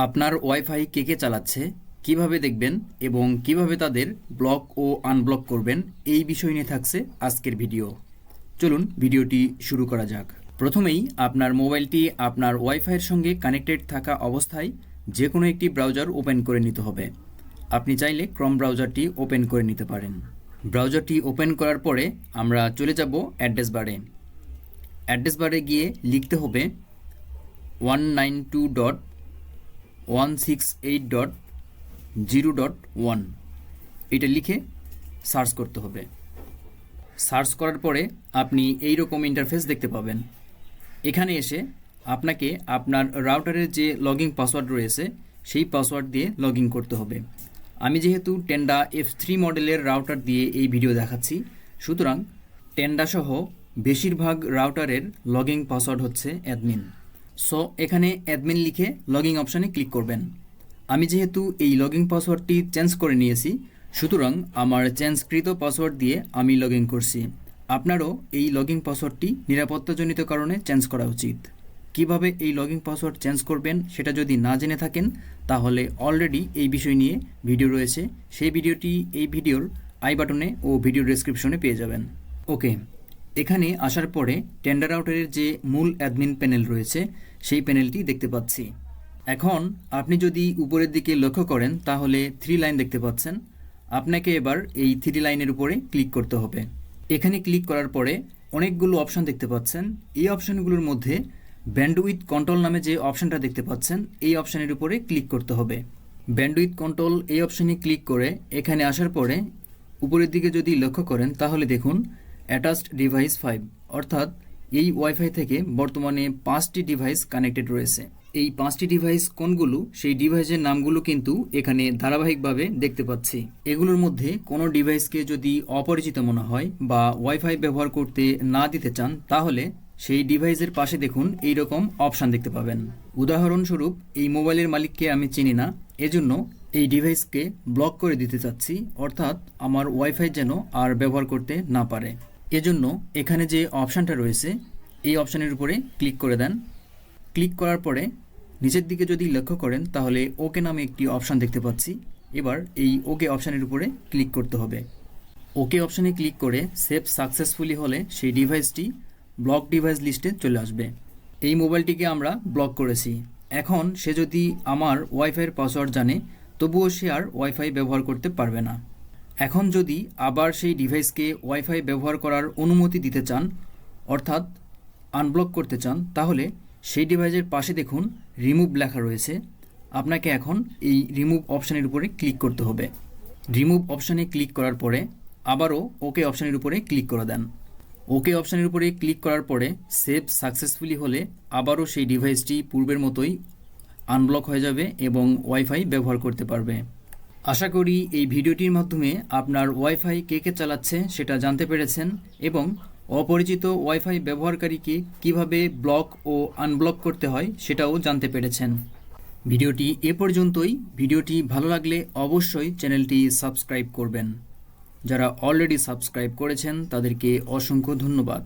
আপনার ওয়াইফাই কে কে চালাচ্ছে, কিভাবে দেখবেন এবং কিভাবে তাদের ব্লক ও আনব্লক করবেন, এই বিষয় নিয়ে থাকছে আজকের ভিডিও। চলুন ভিডিওটি শুরু করা যাক। প্রথমেই আপনার মোবাইলটি আপনার ওয়াইফাইয়ের সঙ্গে কানেক্টেড থাকা অবস্থায় যে কোনো একটি ব্রাউজার ওপেন করে নিতে হবে। আপনি চাইলে ক্রোম ব্রাউজারটি ওপেন করে নিতে পারেন। ব্রাউজারটি ওপেন করার পরে আমরা চলে যাব অ্যাড্রেস বারে। অ্যাড্রেস বারে গিয়ে লিখতে হবে 192.168.0.1, এটা লিখে সার্চ করতে হবে। সার্চ করার পরে আপনি এই রকম ইন্টারফেস দেখতে পাবেন। এখানে এসে আপনাকে আপনার রাউটারের যে লগইন পাসওয়ার্ড রয়েছে সেই পাসওয়ার্ড দিয়ে লগ ইন করতে হবে। আমি যেহেতু টেন্ডা F3 মডেলের রাউটার দিয়ে এই ভিডিও দেখাচ্ছি, সুতরাং টেন্ডা সহ বেশিরভাগ রাউটারের লগইন পাসওয়ার্ড হচ্ছে অ্যাডমিন। সো এখানে অ্যাডমিন লিখে লগইন অপশানে ক্লিক করবেন। আমি যেহেতু এই লগইন পাসওয়ার্ডটি চেঞ্জ করে নিয়েছি, সুতরাং আমার চেঞ্জকৃত পাসওয়ার্ড দিয়ে আমি লগ ইন করছি। আপনারও এই লগইন পাসওয়ার্ডটি নিরাপত্তাজনিত কারণে চেঞ্জ করা উচিত। কিভাবে এই লগইন পাসওয়ার্ড চেঞ্জ করবেন সেটা যদি না জেনে থাকেন, তাহলে অলরেডি এই বিষয় নিয়ে ভিডিও রয়েছে। সেই ভিডিওটি এই ভিডিওর আই বাটনে ও ভিডিও ডেসক্রিপশনে পেয়ে যাবেন। ওকে, এখানে আসার পরে টেন্ডা রাউটারের যে মূল অ্যাডমিন প্যানেল রয়েছে সেই প্যানেলটি দেখতে পাচ্ছি। এখন আপনি যদি উপরের দিকে লক্ষ্য করেন তাহলে 3 লাইন দেখতে পাচ্ছেন। আপনাকে এবার এই 3 লাইনের উপরে ক্লিক করতে হবে। এখানে ক্লিক করার পরে অনেকগুলো অপশন দেখতে পাচ্ছেন। এই অপশনগুলোর মধ্যে ব্যান্ডউইথ কন্ট্রোল নামে যে অপশনটা দেখতে পাচ্ছেন, এই অপশনের উপরে ক্লিক করতে হবে। ব্যান্ডউইথ কন্ট্রোল এই অপশনে ক্লিক করে এখানে আসার পরে উপরের দিকে যদি লক্ষ্য করেন তাহলে দেখুন অ্যাটাচড ডিভাইস 5, অর্থাৎ এই ওয়াইফাই থেকে বর্তমানে 5টি ডিভাইস কানেক্টেড রয়েছে। এই 5টি ডিভাইস কোনগুলো, সেই ডিভাইসের নামগুলো কিন্তু এখানে ধারাবাহিকভাবে দেখতে পাচ্ছি। এগুলোর মধ্যে কোনো ডিভাইসকে যদি অপরিচিত মনে হয় বা ওয়াইফাই ব্যবহার করতে না দিতে চান, তাহলে সেই ডিভাইসের পাশে দেখুন এই রকম অপশান দেখতে পাবেন। উদাহরণস্বরূপ এই মোবাইলের মালিককে আমি চিনি না, এজন্য এই ডিভাইসকে ব্লক করে দিতে চাচ্ছি, অর্থাৎ আমার ওয়াইফাই যেন আর ব্যবহার করতে না পারে। এজন্য এখানে যে অপশানটা রয়েছে এই অপশানের উপরে ক্লিক করে দেন। ক্লিক করার পরে নিচের দিকে যদি লক্ষ্য করেন তাহলে ওকে নামে একটি অপশান দেখতে পাচ্ছি। এবার এই ওকে অপশানের উপরে ক্লিক করতে হবে। ওকে অপশানে ক্লিক করে সেভ সাকসেসফুলি হলে সেই ডিভাইসটি ব্লক ডিভাইস লিস্টে চলে আসবে। এই মোবাইলটিকে আমরা ব্লক করেছি। এখন সে যদি আমার ওয়াইফাইয়ের পাসওয়ার্ড জানে, তবুও সে আর ওয়াইফাই ব্যবহার করতে পারবে না। এখন যদি আবার সেই ডিভাইসকে ওয়াইফাই ব্যবহার করার অনুমতি দিতে চান, অর্থাৎ আনব্লক করতে চান, তাহলে সেই ডিভাইসের পাশে দেখুন রিমুভ লেখা রয়েছে। আপনাকে এখন এই রিমুভ অপশানের উপরে ক্লিক করতে হবে। রিমুভ অপশানে ক্লিক করার পরে আবারও ওকে অপশানের উপরে ক্লিক করে দেন। ওকে অপশানের উপরে ক্লিক করার পরে সেভ সাকসেসফুলি হলে আবারও সেই ডিভাইসটি পূর্বের মতোই আনব্লক হয়ে যাবে এবং ওয়াইফাই ব্যবহার করতে পারবে। আশা করি এই ভিডিওটির মাধ্যমে আপনার ওয়াইফাই কে কে চালাচ্ছে সেটা জানতে পেরেছেন এবং অপরিচিত ওয়াইফাই ব্যবহারকারীকে কিভাবে ব্লক ও আনব্লক করতে হয় সেটাও জানতে পেরেছেন। ভিডিওটি এ পর্যন্তই। ভিডিওটি ভালো লাগলে অবশ্যই চ্যানেলটি সাবস্ক্রাইব করবেন। যারা অলরেডি সাবস্ক্রাইব করেছেন তাদেরকে অসংখ্য ধন্যবাদ।